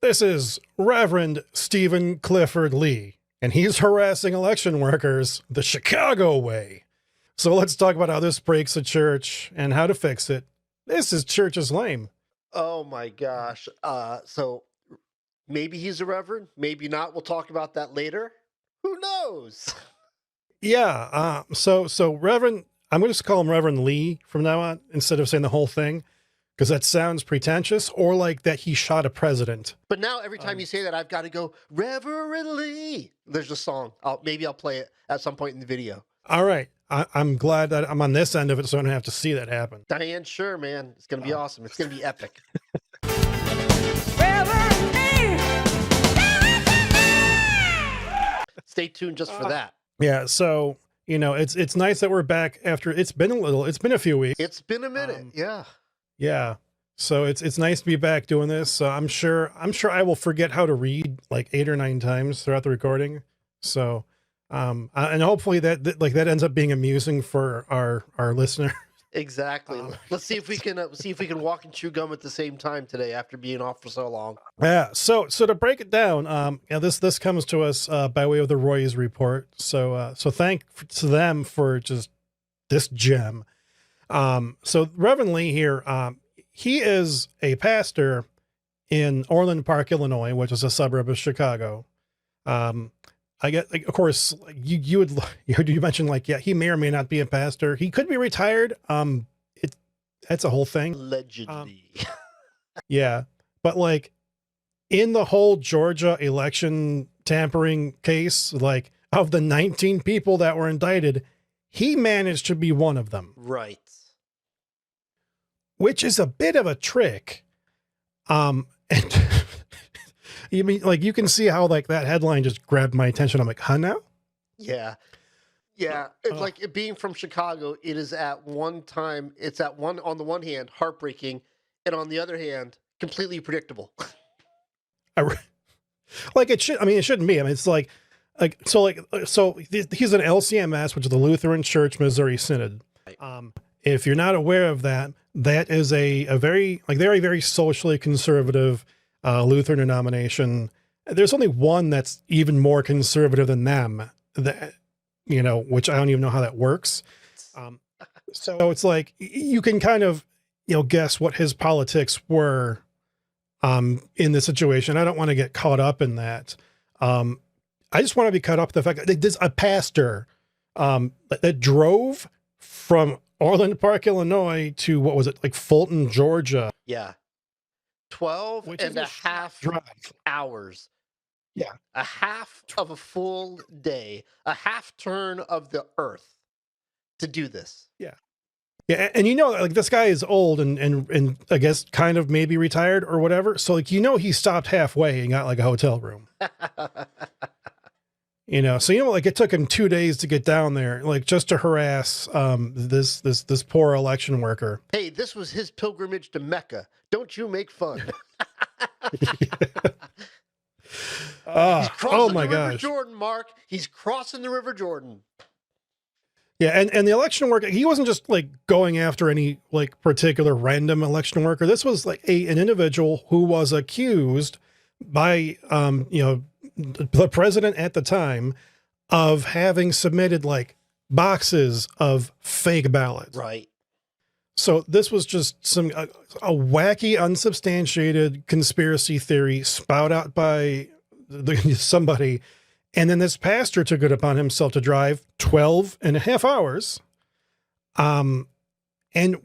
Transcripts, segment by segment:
This is Reverend Stephen Clifford Lee, and he's harassing election workers the Chicago way. So let's talk about how this breaks the church and how to fix it. This is Church is Lame. Oh my gosh. So maybe he's a reverend, maybe not. We'll talk about that later. Who knows? Yeah. So Reverend, I'm going to call him Reverend Lee from now on instead of saying the whole thing, because that sounds pretentious, or like that he shot a president. But now every time you say that, I've got to go, Reverend Lee. There's a song. Maybe I'll play it at some point in the video. All right. I'm glad that I'm on this end of it, so I don't have to see that happen. Diane, sure, man. It's going to be awesome. It's going to be epic. Stay tuned just for that. Yeah. So, it's nice that we're back after it's been a few weeks. It's been a minute. Yeah. Yeah. So it's nice to be back doing this. I'm sure I will forget how to read like 8 or 9 times throughout the recording. So, and hopefully that ends up being amusing for our listener. Exactly. Let's see if we can walk and chew gum at the same time today after being off for so long. Yeah. So to break it down, this comes to us by way of the Roy's report. So thank to them for just this gem. So Reverend Lee here, he is a pastor in Orland Park, Illinois, which is a suburb of Chicago. I get, like, of course, you mentioned, like, yeah, he may or may not be a pastor. He could be retired. That's a whole thing. Allegedly. Yeah. But like in the whole Georgia election tampering case, like of the 19 people that were indicted, he managed to be one of them. Right. Which is a bit of a trick. And you mean, like, you can see how like that headline just grabbed my attention. I'm like, huh, now? Yeah. Yeah. It's like it being from Chicago, it is on the one hand, heartbreaking, and on the other hand, completely predictable. Like it shouldn't be. I mean, it's so he's an LCMS, which is the Lutheran Church Missouri Synod. If you're not aware of that, that is a very, like, very, very socially conservative Lutheran denomination. There's only one that's even more conservative than them, that, which I don't even know how that works. So it's like, you can kind of, guess what his politics were in this situation. I don't want to get caught up in that. I just want to be caught up in the fact that there's a pastor that drove from Orland Park, Illinois to, what was it, like Fulton, Georgia? Yeah. 12 and a half hours. Yeah. A half of a full day, a half turn of the earth to do this. Yeah. Yeah. And like, this guy is old and I guess kind of maybe retired or whatever. So like, he stopped halfway and got like a hotel room. So like, it took him 2 days to get down there, like, just to harass this poor election worker. Hey, this was his pilgrimage to Mecca. Don't you make fun. Oh my gosh. River Jordan, Mark. He's crossing the River Jordan. Yeah, and the election worker, he wasn't just like going after any like particular random election worker. This was like an individual who was accused by the president at the time of having submitted like boxes of fake ballots. Right. So this was just a wacky, unsubstantiated conspiracy theory spout out by somebody. And then this pastor took it upon himself to drive 12 and a half hours. And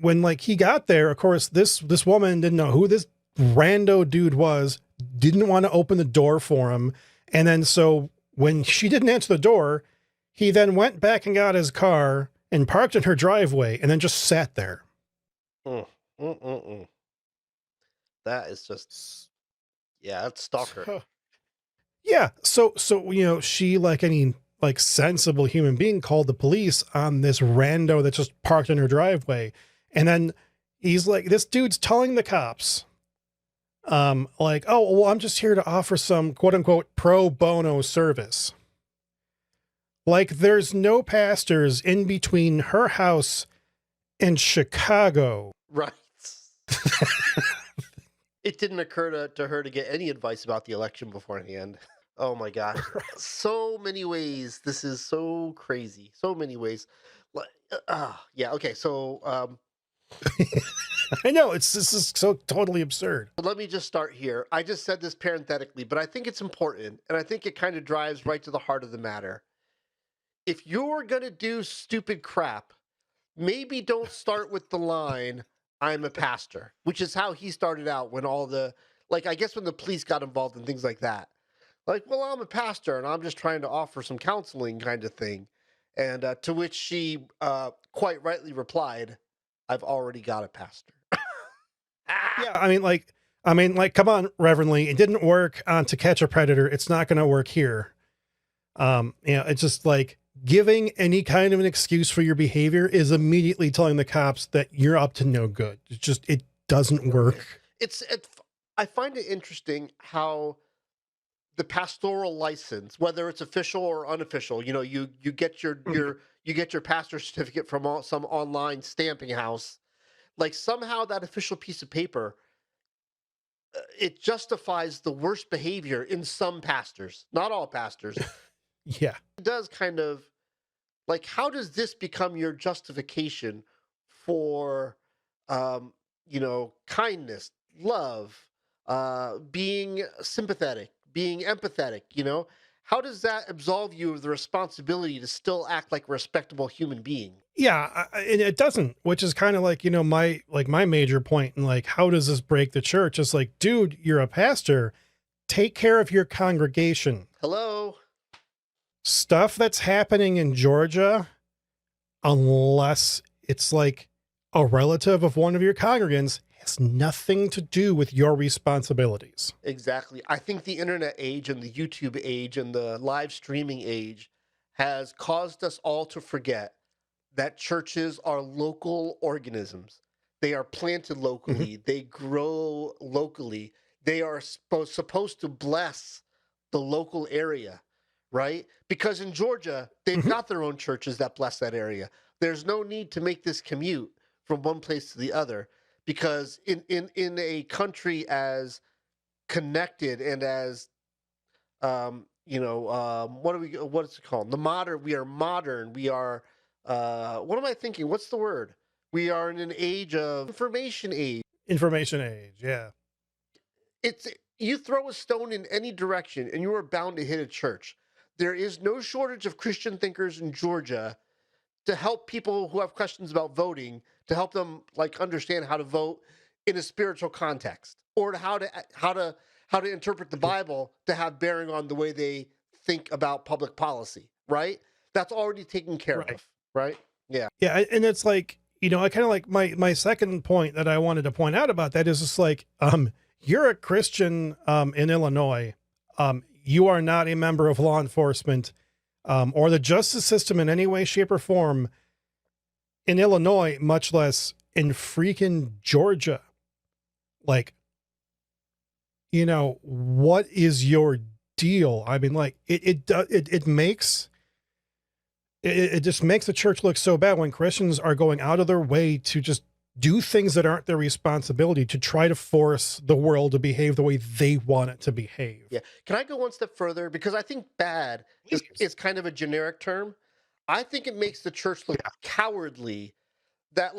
when like he got there, of course, this woman didn't know who this rando dude was, didn't want to open the door for him. And then so when she didn't answer the door, he then went back and got his car and parked in her driveway and then just sat there. That is just, yeah, that's stalker. Yeah. So, she, like any like sensible human being, called the police on this rando that just parked in her driveway. And then he's like, this dude's telling the cops, like, oh, well, I'm just here to offer some quote unquote pro bono service. Like, there's no pastors in between her house and Chicago. Right. It didn't occur to her to get any advice about the election beforehand. Oh my gosh. So many ways. This is so crazy. So many ways. Yeah. Okay. So I know this is so totally absurd. let me just start here. I just said this parenthetically, but I think it's important, and I think it kind of drives right to the heart of the matter. If you're gonna do stupid crap, maybe don't start with the line, "I'm a pastor," which is how he started out when all the I guess when the police got involved and things like that. Like, well, I'm a pastor and I'm just trying to offer some counseling kind of thing. And to which she quite rightly replied, "I've already got a pastor." Yeah, I mean, like, come on, Reverendly, it didn't work on To Catch a Predator. It's not going to work here. It's just like giving any kind of an excuse for your behavior is immediately telling the cops that you're up to no good. It doesn't work. I find it interesting how the pastoral license, whether it's official or unofficial, you get you get your pastor certificate from some online stamping house. Like somehow that official piece of paper, it justifies the worst behavior in some pastors, not all pastors. Yeah. It does kind of how does this become your justification for kindness, love, being sympathetic, being empathetic, how does that absolve you of the responsibility to still act like a respectable human being? Yeah, and it doesn't, which is kind of like, my major point in like, how does this break the church? It's like, dude, you're a pastor. Take care of your congregation. Hello. Stuff that's happening in Georgia, unless it's like a relative of one of your congregants, has nothing to do with your responsibilities. Exactly. I think the internet age and the YouTube age and the live streaming age has caused us all to forget that churches are local organisms. They are planted locally. They grow locally. They are supposed to bless the local area, right? Because in Georgia, they've got their own churches that bless that area. There's no need to make this commute from one place to the other, because in a country as connected and as what's it called? We are modern. We are what am I thinking? What's the word? We are in an age of information age. Information age, yeah. It's you throw a stone in any direction and you are bound to hit a church. There is no shortage of Christian thinkers in Georgia to help people who have questions about voting, to help them understand how to vote in a spiritual context, or how to interpret the Bible to have bearing on the way they think about public policy, right? That's already taken care of, right? Yeah. Yeah, and it's like, I kind of like my second point that I wanted to point out about that is just like, you're a Christian in Illinois. You are not a member of law enforcement or the justice system in any way, shape, or form in Illinois, much less in freaking Georgia. Like, what is your deal? I mean, like, it just makes the church look so bad when Christians are going out of their way to just do things that aren't their responsibility to try to force the world to behave the way they want it to behave. Yeah. Can I go one step further? Because I think bad is kind of a generic term. I think it makes the church look cowardly. That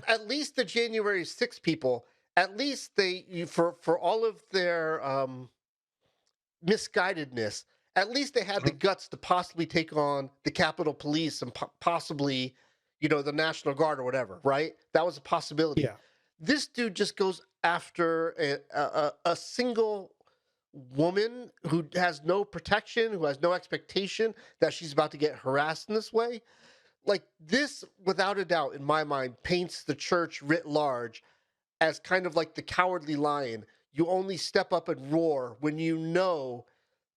at least the January 6th people, at least for all of their misguidedness, at least they had the guts to possibly take on the Capitol Police and possibly, the National Guard or whatever, right? That was a possibility. Yeah. This dude just goes after a single woman who has no protection, who has no expectation that she's about to get harassed in this way. Like this, without a doubt, in my mind, paints the church writ large as kind of like the cowardly lion. You only step up and roar when you know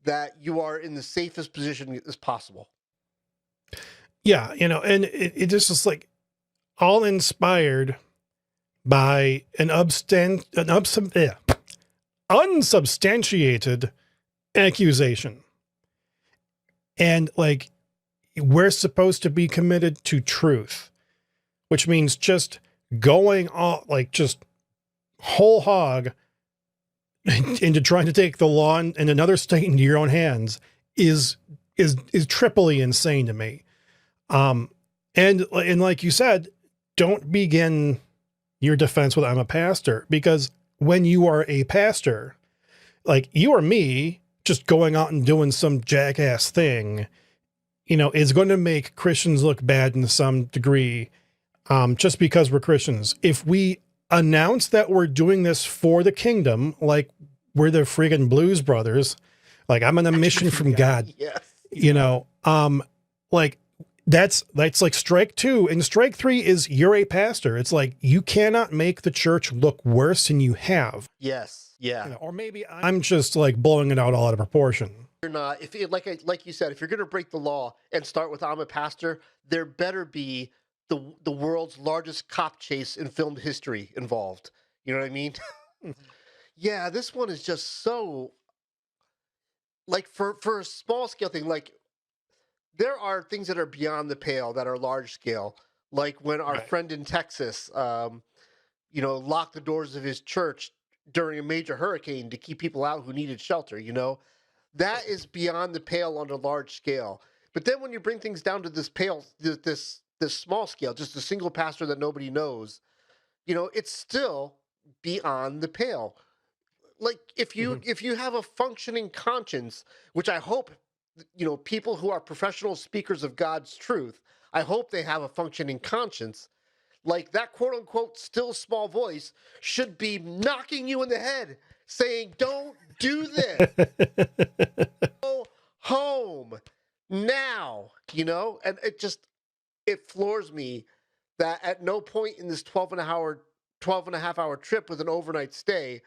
that you are in the safest position as possible. Yeah, and it just is like all inspired by an unsubstantiated accusation. And like, we're supposed to be committed to truth, which means just going all just whole hog into trying to take the law in another state into your own hands is triply insane to me. And like you said, don't begin your defense with "I'm a pastor," because when you are a pastor, like you or me, just going out and doing some jackass thing, is going to make Christians look bad in some degree, just because we're Christians. If we announce that we're doing this for the kingdom, like we're the friggin' Blues Brothers, like I'm on a mission from God, Yes. like that's like strike 2, and strike 3 is you're a pastor. It's like, you cannot make the church look worse than you have. Yes. Yeah. Or maybe I'm just like blowing it out all out of proportion. You're not, like you said, if you're going to break the law and start with "I'm a pastor," there better be the world's largest cop chase in film history involved. You know what I mean? Yeah, this one is just so, like, for a small scale thing, like there are things that are beyond the pale that are large scale, like when our friend in Texas, locked the doors of his church during a major hurricane to keep people out who needed shelter. That is beyond the pale on a large scale. But then when you bring things down to this small scale, just a single pastor that nobody knows, it's still beyond the pale. Like if you have a functioning conscience, which I hope, people who are professional speakers of God's truth, I hope they have a functioning conscience. Like that quote unquote still small voice should be knocking you in the head saying, "Don't do this. Go home now," and it floors me that at no point in this 12 and a half hour trip with an overnight stay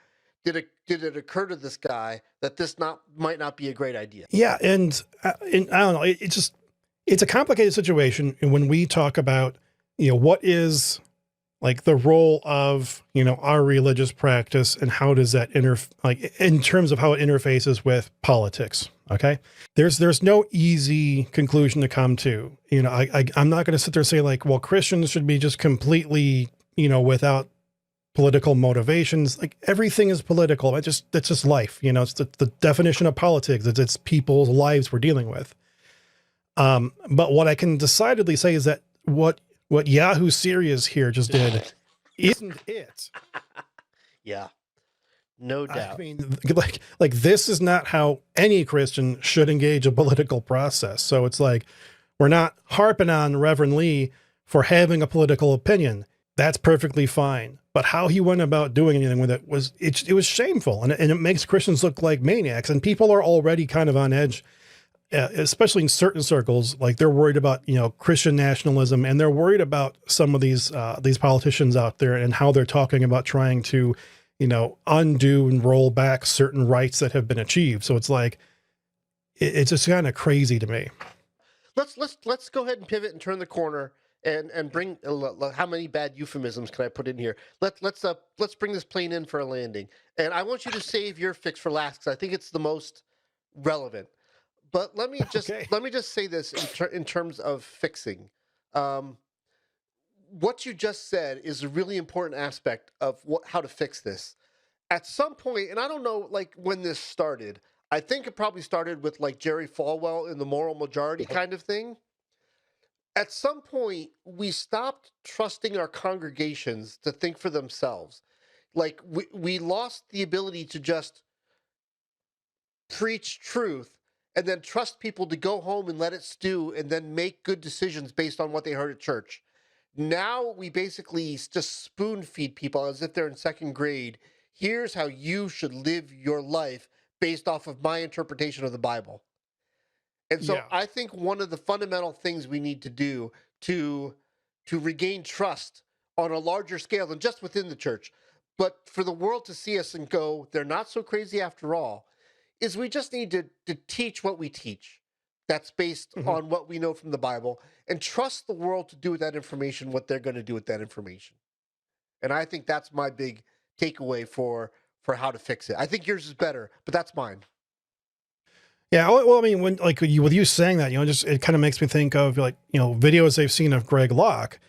did it occur to this guy that this might not be a great idea. Yeah. And I don't know, it's a complicated situation. And when we talk about, what is like the role of, our religious practice and how does that in terms of how it interfaces with politics. Okay. There's no easy conclusion to come to. I'm not going to sit there and say like, well, Christians should be just completely, without political motivations. Like everything is political. That's just life. It's the definition of politics. It's people's lives we're dealing with. But what I can decidedly say is that what Yahoo Serious here just did isn't it. Yeah. No doubt. I mean, like this is not how any Christian should engage a political process. So it's like, we're not harping on Reverend Lee for having a political opinion. That's perfectly fine. But how he went about doing anything with it was shameful. And it makes Christians look like maniacs. And people are already kind of on edge, especially in certain circles. Like they're worried about, Christian nationalism, and they're worried about some of these politicians out there and how they're talking about trying to, undo and roll back certain rights that have been achieved. So it's like, it's just kind of crazy to me. Let's go ahead and pivot and turn the corner and bring how many bad euphemisms can I put in here? Let's bring this plane in for a landing. And I want you to save your fix for last because I think it's the most relevant. But let me just say this in terms of fixing. What you just said is a really important aspect of how to fix this. At some point, and I don't know like when this started, I think it probably started with like Jerry Falwell in the moral majority kind of thing. At some point, we stopped trusting our congregations to think for themselves. Like we lost the ability to just preach truth and then trust people to go home and let it stew and then make good decisions based on what they heard at church. Now we basically just spoon feed people as if they're in second grade. Here's how you should live your life based off of my interpretation of the Bible. And so I think one of the fundamental things we need to do to regain trust on a larger scale than just within the church, but for the world to see us and go, they're not so crazy after all, is we just need to teach what we teach. That's based on what we know from the Bible, and trust the world to do with that information what they're going to do with that information. And I think that's my big takeaway for how to fix it. I think yours is better, but that's mine. Yeah, well, I mean, with you saying that, it kind of makes me think of like, videos they've seen of Greg Locke,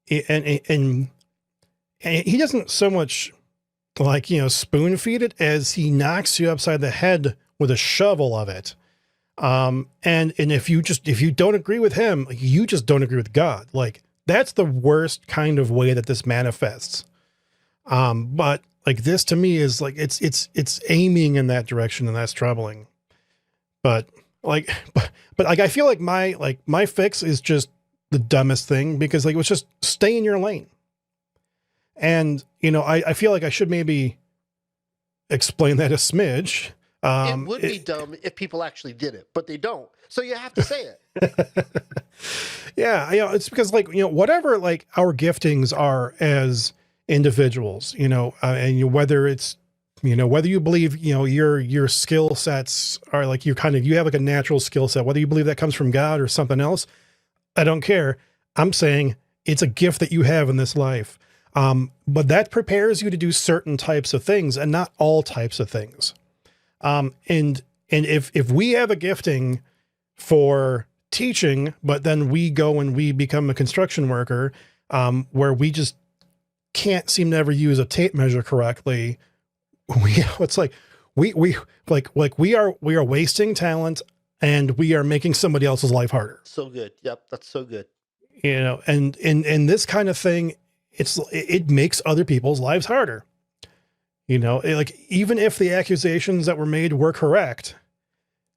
and he doesn't so much like, you know, spoon feed it as he knocks you upside the head with a shovel of it. And if you don't agree with him, you just don't agree with God. Like, that's the worst kind of way that this manifests. But like, this to me is like, it's aiming in that direction, and that's troubling. But like, but like, I feel like my fix is just the dumbest thing, because like, it was just stay in your lane. And, you know, I feel like I should maybe explain that a smidge. It would be dumb if people actually did it, but they don't. So you have to say it. Yeah, you know, it's because, like, you know, whatever like our giftings are as individuals, you know, and whether it's, you know, whether you believe, you know, your skill sets are like, you have like a natural skill set, whether you believe that comes from God or something else, I don't care. I'm saying it's a gift that you have in this life. But that prepares you to do certain types of things, and not all types of things. And if we have a gifting for teaching, but then we go and we become a construction worker, where we just can't seem to ever use a tape measure correctly, it's like we are wasting talent, and we are making somebody else's life harder. So good. Yep. That's so good. You know, and in this kind of thing, it makes other people's lives harder. You know, like, even if the accusations that were made were correct,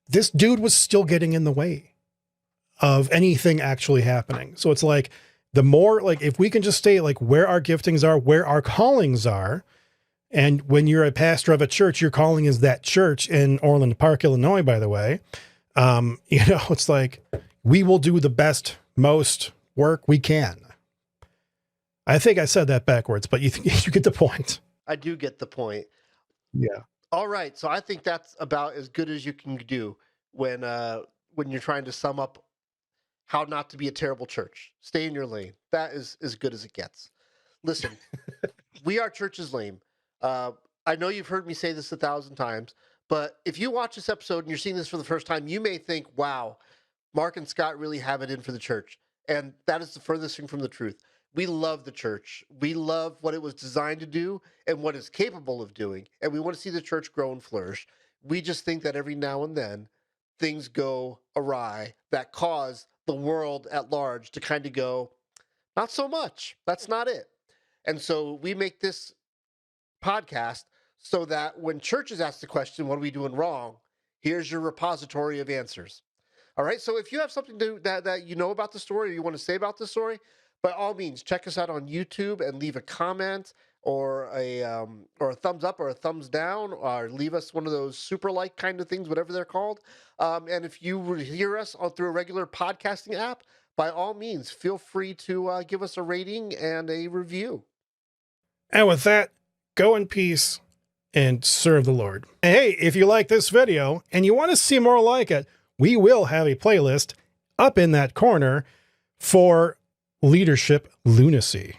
this dude was still getting in the way of anything actually happening. So it's like, the more, like, if we can just stay like where our giftings are, where our callings are. And when you're a pastor of a church, your calling is that church in Orland Park, Illinois, by the way. You know, it's like, we will do the best, most work we can. I think I said that backwards, but you get the point. I do get the point. Yeah. All right. So I think that's about as good as you can do when you're trying to sum up how not to be a terrible church. Stay in your lane. That is as good as it gets. Listen, we are churches lame. I know you've heard me say this 1,000 times, but if you watch this episode and you're seeing this for the first time, you may think, wow, Mark and Scott really have it in for the church. And that is the furthest thing from the truth. We love the church. We love what it was designed to do and what it's capable of doing. And we want to see the church grow and flourish. We just think that every now and then things go awry that cause the world at large to kind of go, not so much. That's not it. And so we make this podcast so that when churches ask the question, what are we doing wrong? Here's your repository of answers. All right. So if you have something that you know about the story, or you want to say about the story, by all means, check us out on YouTube and leave a comment or a thumbs up or a thumbs down, or leave us one of those super like kind of things, whatever they're called. And if you hear us through a regular podcasting app, by all means, feel free to give us a rating and a review. And with that, go in peace and serve the Lord. And hey, if you like this video and you want to see more like it, we will have a playlist up in that corner for leadership lunacy.